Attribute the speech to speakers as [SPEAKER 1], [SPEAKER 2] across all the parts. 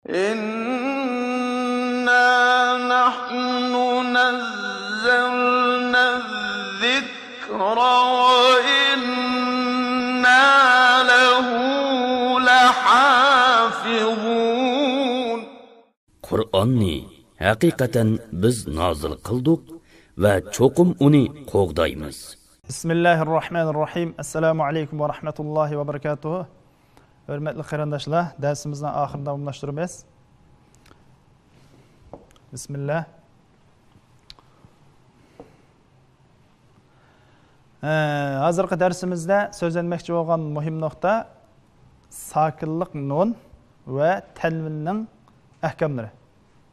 [SPEAKER 1] إنا نحن نزلنا الذكر وإنا له لحافظون.
[SPEAKER 2] Qur'onni haqiqatan biz nozil qildik va cho'qim uni qo'g'daymiz.
[SPEAKER 3] Bismillahirrahmanirrahim. Assalomu alaykum va rahmatullohi va barakatuh. Hurmatli qarindoshlar, darsimizning oxirida davomlashtiramiz. Bismillah. Hozirgi darsimizda so'zlanmoqchi bo'lgan muhim nuqta sakinlik nun va tanvinning ahkamlari.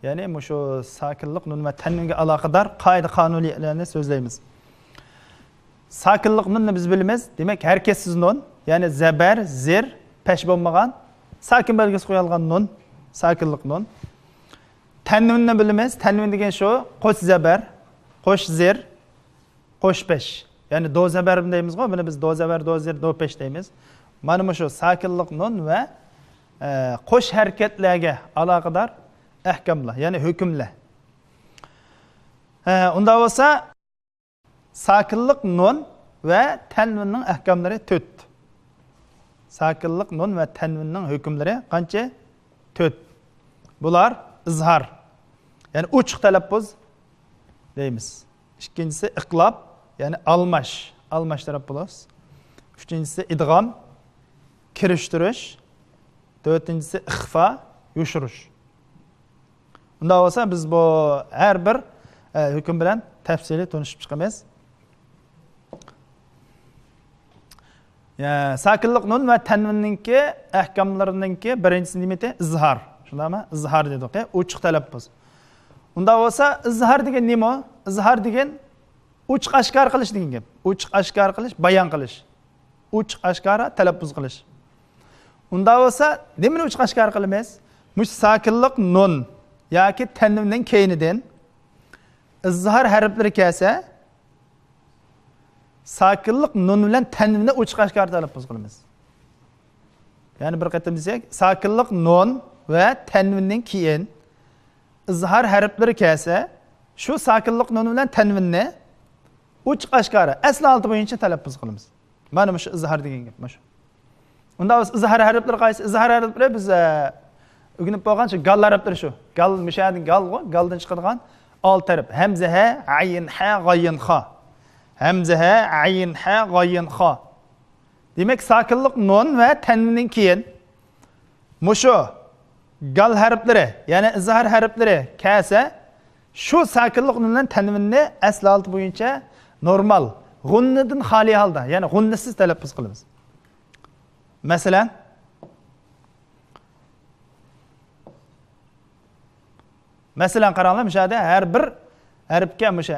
[SPEAKER 3] Ya'ni shu sakinlik nun va tanvinga aloqador qoida-qonuniyatlarni so'zlaymiz. Sakinlik nunni biz bilamiz. Demak, harakatsiz nun, ya'ni zabar, zir, pesh bo'lmagan, sakin belgisi qo'yilgan nun, sakinlik nun. Tanvinni bilamiz. Tanvin degan shu qo'sh zabar, qo'sh zir, qo'sh pesh. Ya'ni do zabar deymiz-ku, buni biz do zabar, do zir, do pesh deymiz. Mana shu sakinlik nun va qo'sh harakatlarga aloqador ahkamlar, ya'ni hukmlar. Unda bo'lsa sakinlik nun va tanvinning ahkamlari 4. Sakinlik nun va tanvinning hukmlari qancha? 4. Bular izhar, ya'ni uchiq talaffuz deymiz. Ikkinchisi iqlob, ya'ni almash talaffuz. Uchinchisi idg'om, kirishtirish. To'rtinchisi ixfa, yushirish. Unda bo'lsa biz bu har bir hukm bilan tafsili tanishib chiqamiz. Sakinlik nun va tanvinningki ahkamlarininki birinchisi nima edi? Izhar. Shundaymi? Izhar dedik, ochiq talaffuz. Unda bo'lsa izhar degan nima? Izhar degan ochiq oshkor qilish degan gap. Ochiq oshkor qilish, bayon qilish. Ochiq oshkora talaffuz qilish. Unda bo'lsa nimani ochiq oshkor qilamiz? Mush sakinlik nun yoki tanvinning keynidan izhar harflari kelsa, sakinlik nun bilan tanvinni ochiq oshkor talaffuz qilamiz. Ya'ni bir qatam desak, sakinlik nun va tanvinning keyin izhar harflari kelsa, shu sakinlik nun bilan tanvinni ochiq oshkora asl olti bo'yicha talaffuz qilamiz. Mana shu izhar degan gap mana shu. Unda biz izhar harflari qaysi? Izhar harflari biz o'rganib bo'lgan shu gal harflari shu. Gal mishadin galgo, galdan chiqadigan alt harf. Hamza ha, ayn ha, g'ayn ha. Hamza ha, ayn ha, g'ayn ha. Demak, sakinlik nun va tanvinning keyin mushu gal harflari, ya'ni izhar harflari kelsa, shu sakinlik nun bilan tanvinni asl olti bo'yicha normal, g'unnidan xoli holda, ya'ni g'unnisiz talaffuz qilamiz. Masalan, qaranglar, mishada har bir harfga musha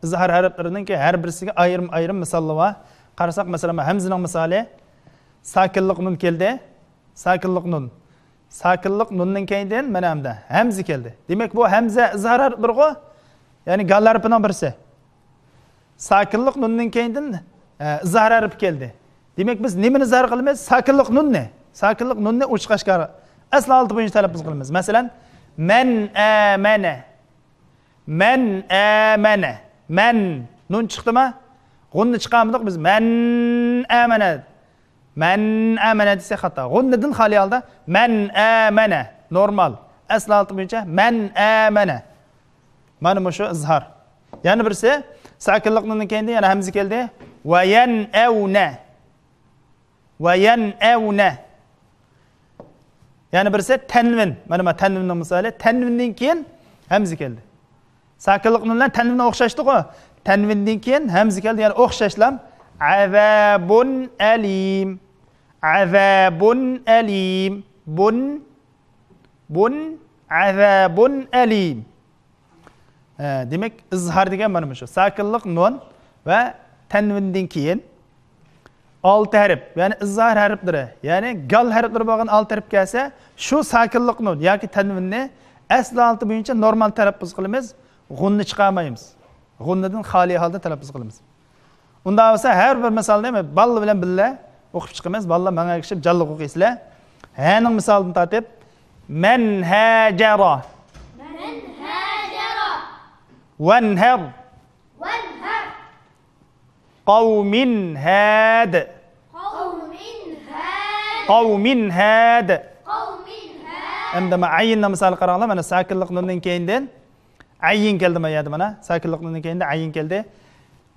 [SPEAKER 3] izhar harflarininki har birisiga ayrim misollar bor. Qarasak, masalan, hamzaning misoli sakinlik nun keldi. Sakinlik nun. Sakinlik nunning keyin mana hamda hamza keldi. Demak, bu hamza izhar harfidir-ku, ya'ni gal harfining birisi. Sakinlik nunning keyin izhar harfi keldi. Demak, biz nimani izhar qilamiz? Sakinlik nunni. Sakinlik nunni ochiq oshkora asl olti bo'yicha talaffuz qilamiz. Masalan, man amana. Man amana. Man nun chiqdimi? G'unni chiqarmadik biz. Man amana. Man amana desa xato. G'unnidan xoli holda man amana. Normal. Asl olti bo'yicha man amana. Mana shu izhar. Yana birisi sakinlik nunning keyin yana hamza keldi. Va yan'auna. Va yan'auna. Yana birisi tanvin. Mana tanvinning misoli. Tanvinning keyin hamza keldi. Sakinlik nun bilan tanvinni o'xshashdi-ku. Tanvinning keyin hamza keldi, ya'ni o'xshashlam. Azabun alim. Azabun alim. Bun azabun alim. Demak, izhar degan mana shu. Sakinlik nun va tanvinning keyin 6 harf, ya'ni izhar harflari, ya'ni gal harflari bo'lgan 6 harf kelsa, shu sakinlik nun yoki tanvinni asl olti bo'yicha normal talaffuz qilamiz, g'unni chiqarmaymiz. G'unnidan xoli holda talaffuz qilamiz. Unda bo'lsa har bir misolni balla bilan birga o'qib chiqamiz. Balla menga kishib jalliq o'qiysizlar. Haning misolini tortib من هاجر وانهر قوم هاد endi mana ayinni misol qaranglar, mana sakinlik nundan keyindan ayin keldi mana yerda, mana sakinlik nundan keyinda ayin keldi.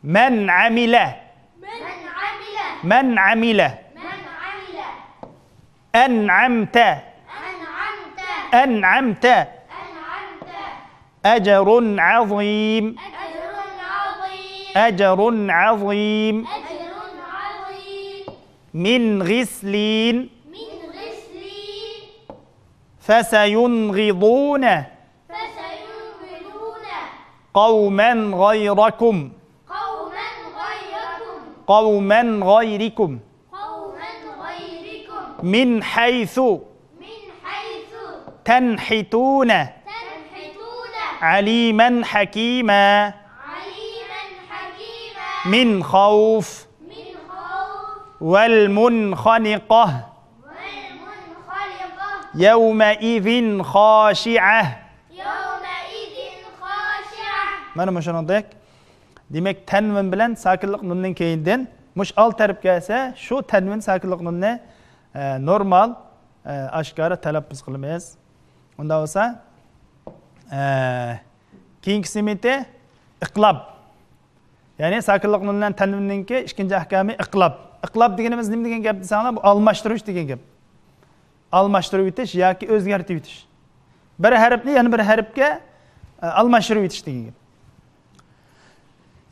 [SPEAKER 3] Man amila an'amta ajrun azim min ghislin فسينغضون قوما غيركم من حيث تنحتون عليما حكيما من خوف والمنخنقة يومئذ خاشعة mana shuningdek, demak tanvin bilan sakinlik nunning keyindan mush al tarif kelsa, shu tanvin sakinlik nunni normal oshkora talaffuz qilamiz. Unda bo'lsa, keyingisi mete iqlob. Ya'ni sakinlik nundan tanvinningki ikkinchi ahkami iqlob. Iqlob deganimiz nima degan gap desanglar, bu almashtirish degan gap. Almashtirib etish yoki o'zgartirib etish. Bir harfni yana bir harfga almashtirib etish degan gap.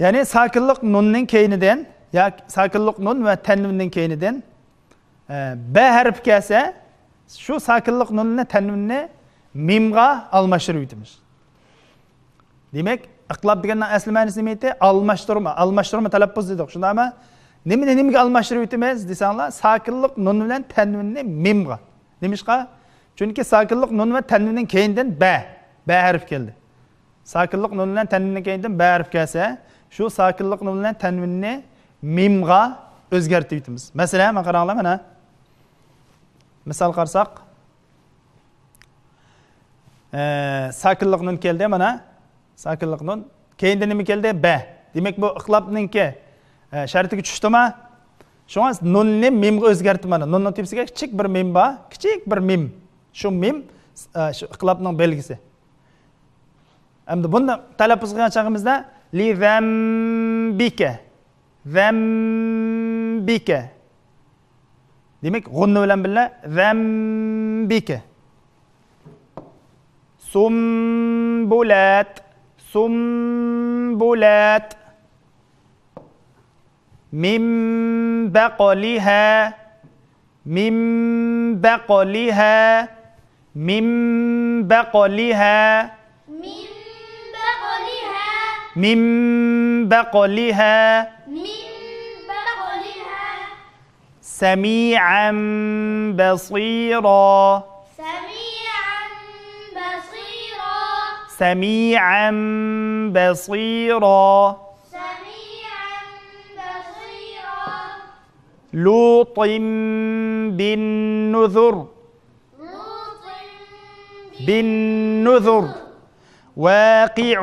[SPEAKER 3] Ya'ni sakinlik nunning keyinidan yoki sakinlik nun va tanvinning keyinidan b harfi kelsa, shu sakinlik nunni tanvinni mimga almashtirib etamiz. Demak, iqlob deganning asli ma'nosi nima edi? Almashtirma talaffuz dedik. Shundaymi? Nimaga almashtirib etamiz desanglar, sakinlik nun bilan tanvinni mimga. Nimishqa? Chunki sakinlik nun va tanvinning keyindan b harf keldi. Sakinlik nun bilan tanvinning keyindan b harf kelsa, shu sakinlik nun bilan tanvinni mimga o'zgartirib etamiz. Masalan, mana qaranglar, mana misol qarsak, sakinlik nun keldi, mana sakinlik nun keyindan nima keldi? B. Demak, bu iqlobningki shartiga tushdimi? Shunga nunni mimga o'zgartib, mana nunning tepasiga kichik bir mim bor, kichik bir mim. Shu mim shu iqlobning belgisi. Endi bunda talaffuz qilgan chog'imizda li zambika. Demak, g'unni bilan birga zambika. Sumbulat. من بقلها سميعا بصيرا لوط بالنذر واقع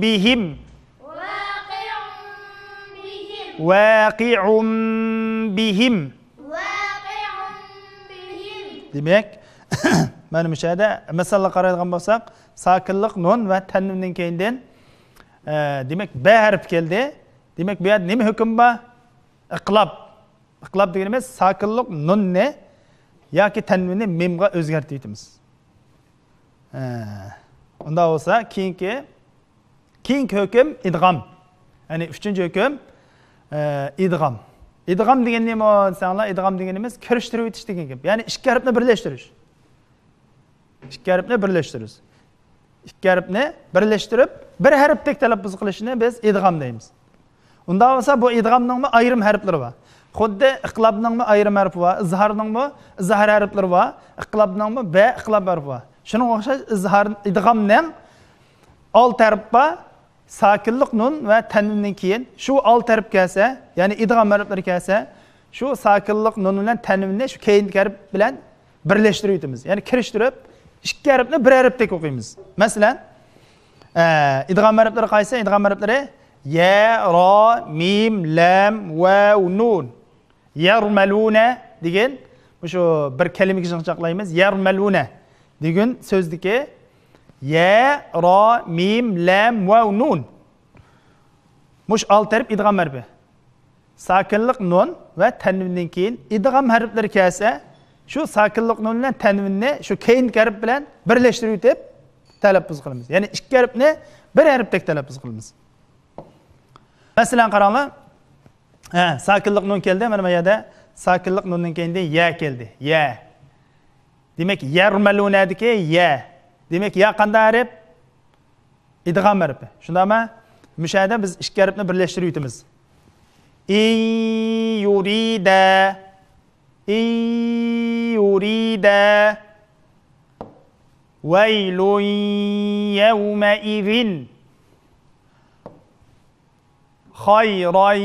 [SPEAKER 3] بهم demak mana bu yerda masalga qaraydigan bo'lsak, sakinlik nun va tanvinning keyindan demak b harf keldi. Demak bu yerda nima hukm bor? Iqlob deganimiz sakinlik nunni yoki tanvinni mimga o'zgartirib etamiz. Unda bo'lsa, keyingi hukm idg'om. Ya'ni 3-hukm idg'om. Idg'om degan nima desanglar, idg'om deganimiz kirishtirib etish degan gap. Ya'ni ikki harfni birlashtirish. Ikki harfni birlashtirib bir harfdek talaffuz qilishni biz idg'om deymiz. Unda bo'lsa, bu idg'omning ayrim harflari bor. Xuddi iqlobning ayrim harfi bor, izhorning izhor harflari bor, iqlobning b iqlob harfi bor. Shunga o'xshash idg'omning 6 harfi bor. Sakinlik nun va tanvinning keyin shu 6 harf kelsa, ya'ni idg'om harflari kelsa, shu sakinlik nun bilan tanvinni shu keyingi harf bilan birlashtirib o'tamiz. Ya'ni kirishtirib, ikki harfni bir harfdek o'qiymiz. Masalan, idg'om harflari qaysi? Idg'om harflari ya, ro, mim, lam, vav, nun. Yarmaluna degan shu bir kalimaga chaqlaymiz. Yarmaluna degan so'zniki ya, ro, mim, lam, vav, nun. Mush alt harf idg'om harfi. Sakinlik nun va tanvindan keyin idg'om harflari kelsa, shu sakinlik nun bilan tanvinni shu keyingi harf bilan birlashtirib o'tib talaffuz qilamiz. Ya'ni ikki harfni bir harfdek talaffuz qilamiz. Masalan qaranglar. Sakinlik nun keldi, mana bu yerda sakinlik nundan keyin ya keldi. Ya. Demak, yarmalunadiki ya. Demak, ya qanday harf? Idg'om harfi. Shundami? Mushada biz ikki harfni birlashtirib o'tamiz. Yurida waylun yawma idhin khayran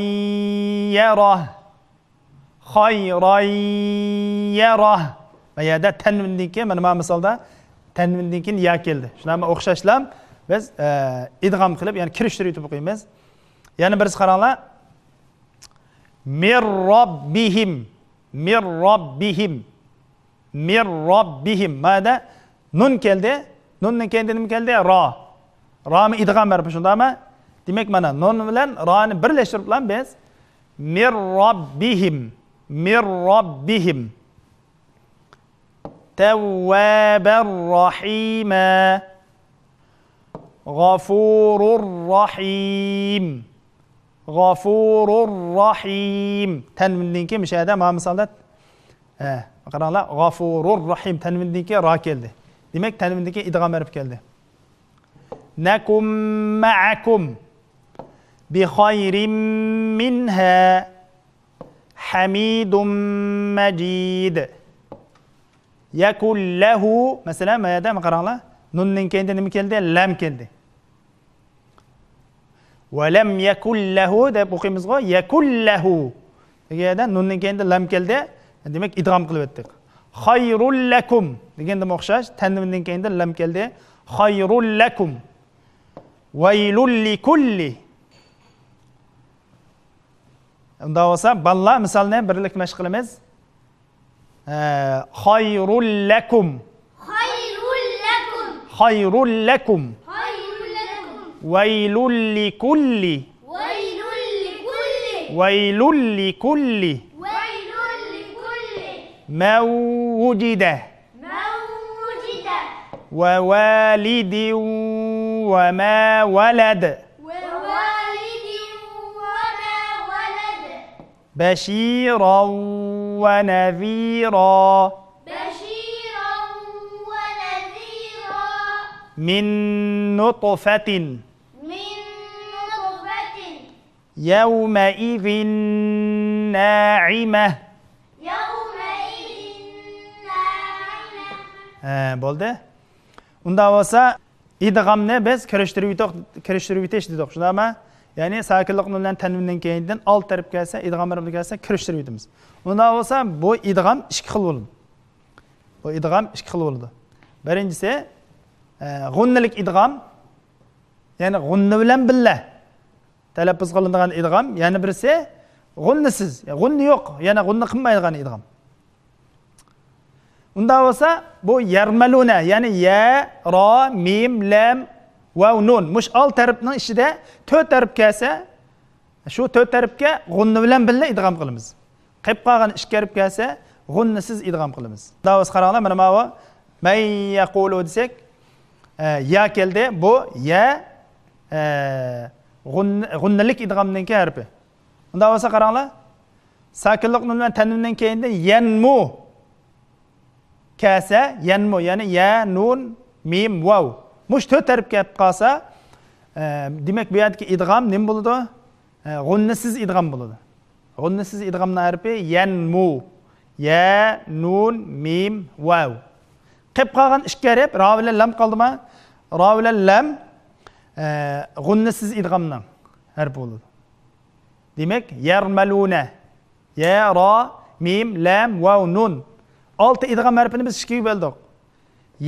[SPEAKER 3] yarah. Bu yerda tanvindan keyin mana bu misolda tanvindan keyin ya keldi. Shunami o'xshashlam biz idg'om qilib, ya'ni kirishtirib o'tib o'qiymiz. Yana birisi qaranglar. Mir robbihim. Mana nun keldi. Nundan keyin nima keldi? Ro. Ro'ni idg'om harfi, shundami? Demak, mana nun bilan ro'ni birlashtirib bilan biz mir robbihim tawwabar rahima g'afurur rahim. Tanvindan keyin mishada mana misolda qaranglar, g'afurur rahim tanvindan keyin ro keldi. Demak, tanvindan keyin idg'om harfi keldi. Nakum ma'akum bi khayrin minha hamidum majid. Yakul lahu, masalan, mayada qaranglar, nundan keyin nima keldi? Lam keldi. Va lam yakul lahu deb o'qiymiz-ku, yakul lahu. Deganda nundan keyin lam keldi. Demak, idg'om qilib o'tdik. Khayrul lakum deganda o'xshash, tanvindan keyin lam keldi. Khayrul lakum. Waylul likulli. Unda bo'lsa, balla misolni birlik mashq qilamiz. Khayrul lakum. Waylul likulli. Mawjida. Wa walidin wa ma walad. Bashiran wa nadhira. Min nutfatin. Yawma idhin na'imah. Bo'ldi. Unda bo'lsa, idg'omni biz kirishtirib o'tish dedik. Shundami? Ya'ni sakinlik nun bilan tanvindan keyindan alt taraf kelsa, idg'om harfi kelsa kirishtirib o'tamiz. Unda bo'lsa, bu idg'om ikki xil bo'ladi. Birinchisi g'unnalik idg'om, ya'ni g'unni bilan billa talaffuz qilinadigan idg'om, yana birisi g'unnisiz, g'unni yo'q, yana g'unni qilmaydigan idg'om. Unda bo'lsa, bu yarmaluna, ya'ni ya, ro, mim, lam, vav, nun. Mush alt tarafning ichida to'rt taraf kelsa, shu to'rt tarafga g'unni bilan billa idg'om qilamiz. Qilib qolgan ikki taraf kelsa, g'unnisiz idg'om qilamiz. Unda bo'lsa qaranglar, mana bu may yaqulu desak, ya keldi. Bu ya g'unnalik idg'omning harfi. Unda bo'lsa qaranglar, sakinlik nun bilan tanvindan keyin yanmu kelsa, yanmu, ya'ni ya, nun, mim, vav. Mush to'rt taraf kelib qolsa, demak bu yerdagi idg'om nima bo'ladi? G'unnisiz idg'om bo'ladi. G'unnisiz idg'omning harfi yanmu. Ya, nun, mim, vav. Qilib qolgan ikki harf ro bilan lam qoldimi? Ro bilan lam g'unnisiz idg'omning harfi bo'ladi. Demak, yarmaluna. Ya, ro, mim, lam, vav, nun. 6 idg'am harfini biz 2 ga bo'ldik.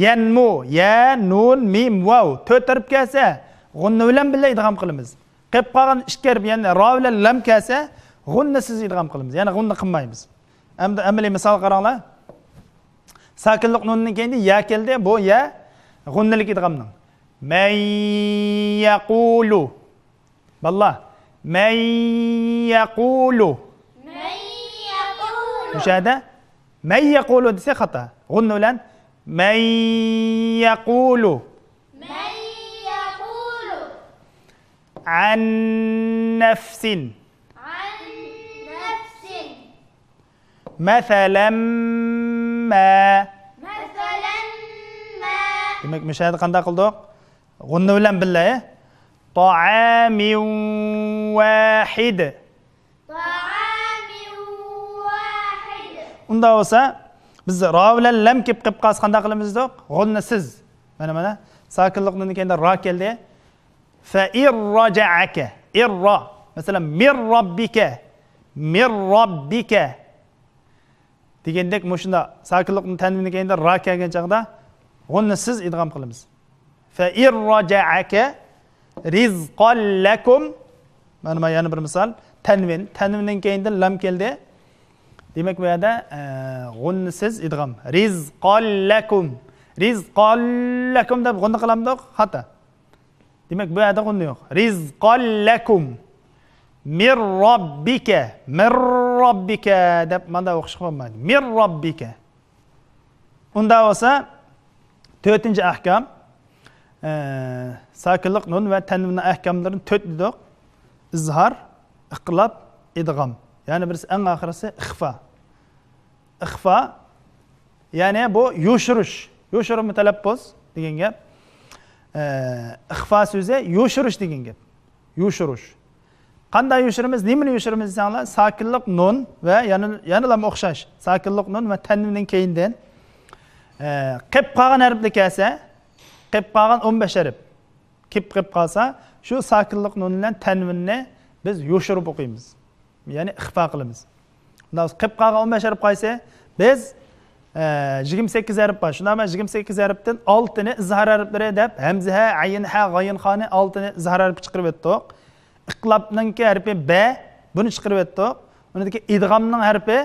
[SPEAKER 3] Yanmu, ya, nun, mim, vav. 4 harf kelsa, g'unna bilan birga idg'am qilamiz. Qilib qolgan 2 harf, ya'ni ro bilan lam kelsa, g'unnasiz idg'am qilamiz. Ya'ni g'unna qilmaymiz. Endi amaliy misol qaranglar. Sakinlik nunning keyin ya keldi. Bu ya g'unnalik idg'amning. Man yaqulu. Ballah. Man yaqulu. Müşahede. Men yaqulu dese xata. G'unna bilan men yaqulu.
[SPEAKER 4] من يقول
[SPEAKER 3] An nafsin.
[SPEAKER 4] عن نفس
[SPEAKER 3] Masalan ma.
[SPEAKER 4] مثلا ما
[SPEAKER 3] Demek müşahede qanday qildik? G'unna bilan birga ta'amin wahid.
[SPEAKER 4] طعام واحد
[SPEAKER 3] Unda bo'lsa biz ro bilan lam kelib qolsa qanday qilamiz deb? G'unnasiz. Mana sakinlik nunning keyinda ro keldi. Fa irraja'aka. Irra. Masalan mir robbika. Mir robbika. Degandek mushunda sakinlikning tanvini keyinda ro kelgan chaqda g'unnasiz idg'am qilamiz. Fa irraja'aka rizqan lakum. Mana yana bir misol. Tanvinning keyinda lam keldi. Demek bu yerda g'unnasiz idg'am. Rizqan lakum. Rizqan lakum deb g'unna qilamdik, xato. Demek bu yerda g'unna yo'q. Rizqan lakum. Mir robbika. Mir robbika deb manda o'qish bo'lmaydi. Mir robbika. Unda bo'lsa 4-ahkam sakinlik nun va tanvinning ahkamlarini 4 dedik. İzhar, iqlab, idg'am. Yani birisi en ahirisi ixfa. İxfa yani bu yo'shirish. Yo'shirish mutalaffuz degan gap. İxfa so'zi yo'shirish degan gap. Yo'shirish. Qanday yo'shiramiz? Nimani yo'shiramiz desanglar, sakinlik nun va yana o'xshash. Sakinlik nun va tanvinning keyindan qilib qolgan harflar kelsa, qilib qolgan 15 harf qilib qolsa, shu sakinlik nun bilan tanvinni biz yo'shirib o'qiymiz. Yani ixfa qilamiz. Bundan qilib qolgan 15 harf qo'ysa, biz 28 harf bor. Shundan 28 harfdan 6 ni izhar harflari deb hamza, ayn, ha, g'ayn, xoni 6 ni izhar harfi chiqarib o'tdik. Iqlabning harfi b, buni chiqarib o'tdik. Unidagi idg'amning harfi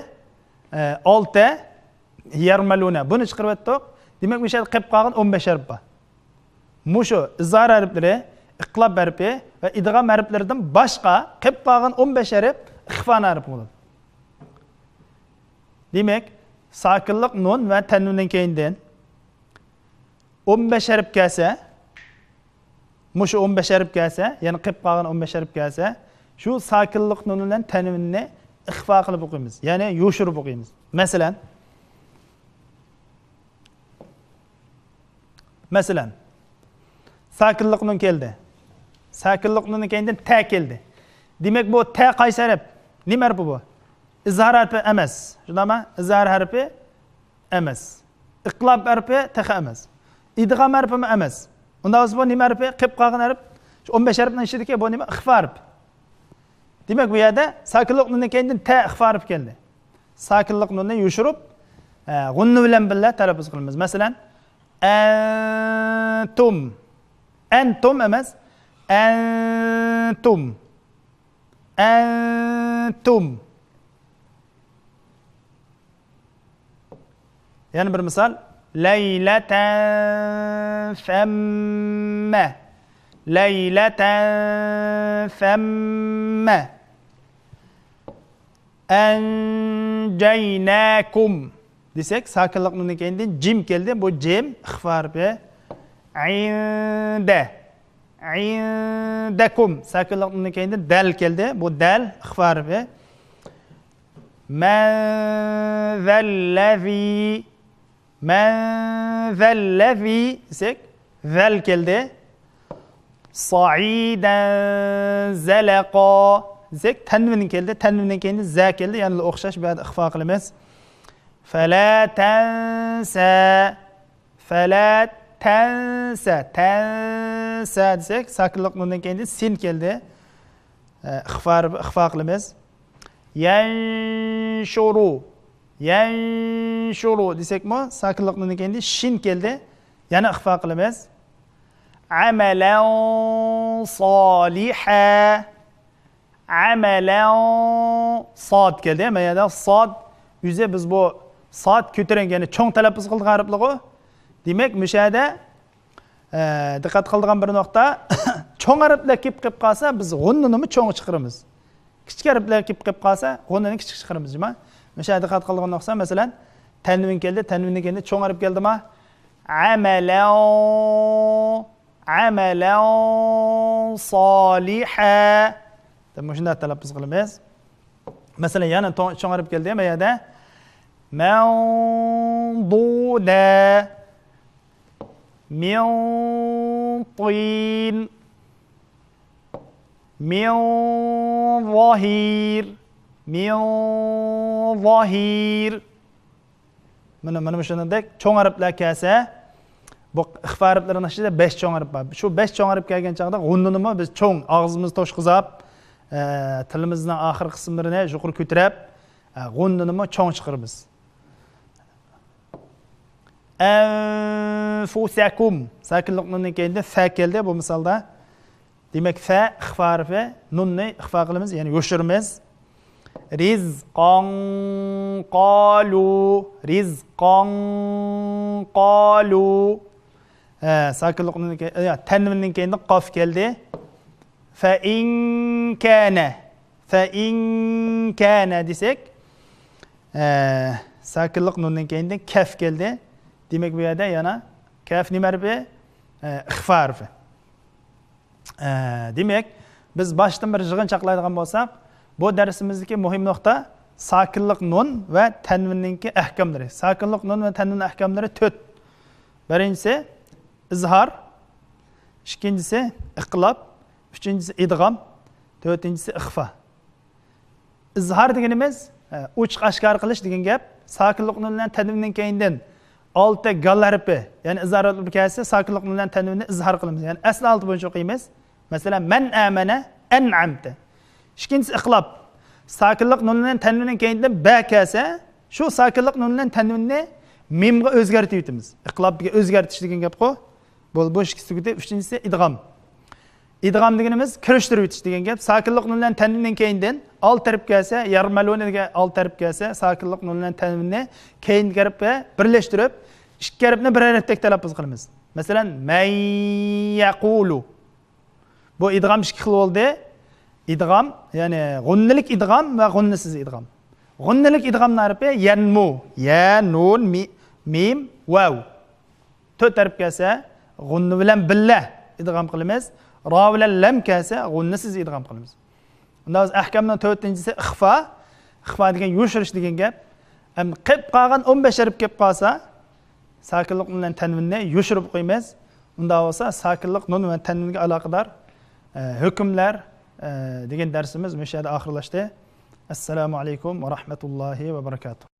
[SPEAKER 3] 6, yarmaluna, buni chiqarib o'tdik. Demak, o'sha qilib qolgan 15 harf bor. Mushu izhar harflari, iqlab harfi va idg'am harflaridan boshqa qilib qolgan 15 harf ixfa harfi bo'ladi. Demak, sakinlik nun va tanvinning keyindan 15 harf kelsa, mushu 15 harf kelsa, ya'ni qilib qolgan 15 harf kelsa, shu sakinlik nun bilan tanvinni ixfa qilib o'qiymiz. Ya'ni yo'shirib o'qiymiz. Masalan, sakinlik nun keldi. Sakinlik nunning keyindan ta keldi. Demak bu ta qaysi harf? Nima harfi bu? İzhar harfi emas. Shundaymi? İzhar harfi emas. Iqlab harfi taxa emas. Idg'am harfi emas. Unda o'zi bu nima harfi? Qilib qolgan harf. 15 harfning ichidagi bu nima? Ixfa harfi. Demak bu yerda sakinlik nunning keyindan ta ixfa harfi keldi. Sakinlik nunni yo'shirib, g'unna bilan birga talaffuz qilamiz. Masalan, antum. Antum emas. Antum. Antum. Yani bir misal. Leyleten femme. Leyleten femme. Enceynakum. Desek, sakinlik nunning keyindan jim keldi. Bu jim ixfa harfi. İnde. İndekum. Sakinlik nunning keyindan dal keldi. Bu dal ixfa harfi. Men zellezi. Men zellezi desek, zel keldi. Saiden zalaqa desek, tanvin keldi. Tanvinning keyindan za keldi. Yani o'xshash bu yerda ixfa qilamiz. Fala tansa. Fala tansa. Tansa desek, sakinlik nunning keyindan sin keldi. ixfa qilamiz. Yanshuru. yanshuru desakmi, sakinlik nundan keyin shin keldi. Yana ixfa qilamiz. Amalan soliha. Amalan sod keldi. Mana yerda sod yuzi biz bu sod ko'taring, ya'ni cho'ng talaffuz qilgan harfligi. Demak, mishada diqqat qiladigan bir nuqta, cho'ng harflar kelib qolsa, biz g'unnini cho'ng chiqaramiz. Kichik harflar kelib qolsa, g'unnini kichik chiqaramiz, nima? Mishada diqqat qiladigan nuqta, masalan, tanvin keldi, tanvindan keyin cho'ng harf keldimi? Amalan soliha. Demak, shunday talaffuz qilamiz. Masalan, yana cho'ng harf keldi, mana yerda manduna min tin min zahir mana shunday cho'ng harflar kelsa, bu ixfa harflarining ichida 5 cho'ng harf bor. Shu 5 cho'ng harf kelgan chaqda g'unnini biz cho'ng og'zimizni to'shqizab, tilimizning oxir qismlarini yuqori ko'tarib, g'unnini cho'ng chiqaramiz. Anfusakum sakinlik nundan keyin fa keldi bu misolda. Demak, fa ixfa harfi, nunni ixfa qilamiz, ya'ni yoshiramiz. Rizqan qalu sakinlik nundan keyin tanvindan keyin qof keldi. Fa in kana desak, sakinlik nundan keyin kaf keldi. Demak, bu yerda yana kaf nima harfi? Ixfa harfi. Demak, biz boshdan bir yig'in chaqlaydigan bo'lsak, bu darsimizdagi muhim nuqta sakinlik nun va tanvinninki ahkamlari. Sakinlik nun va tanvin ahkamlari 4. Birinchisi izhor, ikkinchisi iqlob, uchinchisi idg'om, to'rtinchisi ixfa. Izhor deganimiz ochiq oshkor qilish degan gap. Sakinlik nun bilan tanvindan keyindan 6 gal harfi, ya'ni izhor harfi kelsa, sakinlik nun bilan tanvinni izhor qilamiz. Ya'ni asli 6 bo'yicha o'qiymiz. Masalan, man amana an'amta. Ikkinchisi iqlob. Sakinlik nun bilan tanvindan keyindan ba kelsa, shu sakinlik nun bilan tanvinni mimga o'zgartirib yetamiz. Iqlobga o'zgartirish degan gap qo'y. Bu ikkisi tugadi. Uchinchisi idg'om. Idg'om deganimiz kirishtirib o'tish degan gap. Sakinlik nun bilan tanvindan keyindan alt taraf kelsa, yarmaloniga alt taraf kelsa, sakinlik nun bilan tanvinni keyin harfga birlashtirib, ikki harfni bir harfdek talaffuz qilamiz. Masalan, man yaqulu. Bu idg'om ikki xil bo'ldi. Idg'om, ya'ni g'unnilik idg'om va g'unnisiz idg'om. G'unnilik idg'om harfi yanmu, ya, nun, mim, vav. 4 taraf kelsa, g'unni bilan billa idg'om qilamiz. Ro bilan lam kelsa, g'unnisiz idg'om qilamiz. Unda biz ahkamning 4-inchisi ixfa. Ixfa degan yoshirish degan gap. Qilib qolgan 15 harf kelib qolsa, sakinlik bilan tanvinni yoshirib qo'yamiz. Unda bo'lsa, sakinlik nun va tanvinga aloqador hukmlar degan darsimiz o'sha yerda oxirlashdi. Assalomu alaykum va rahmatullohi va barakatuh.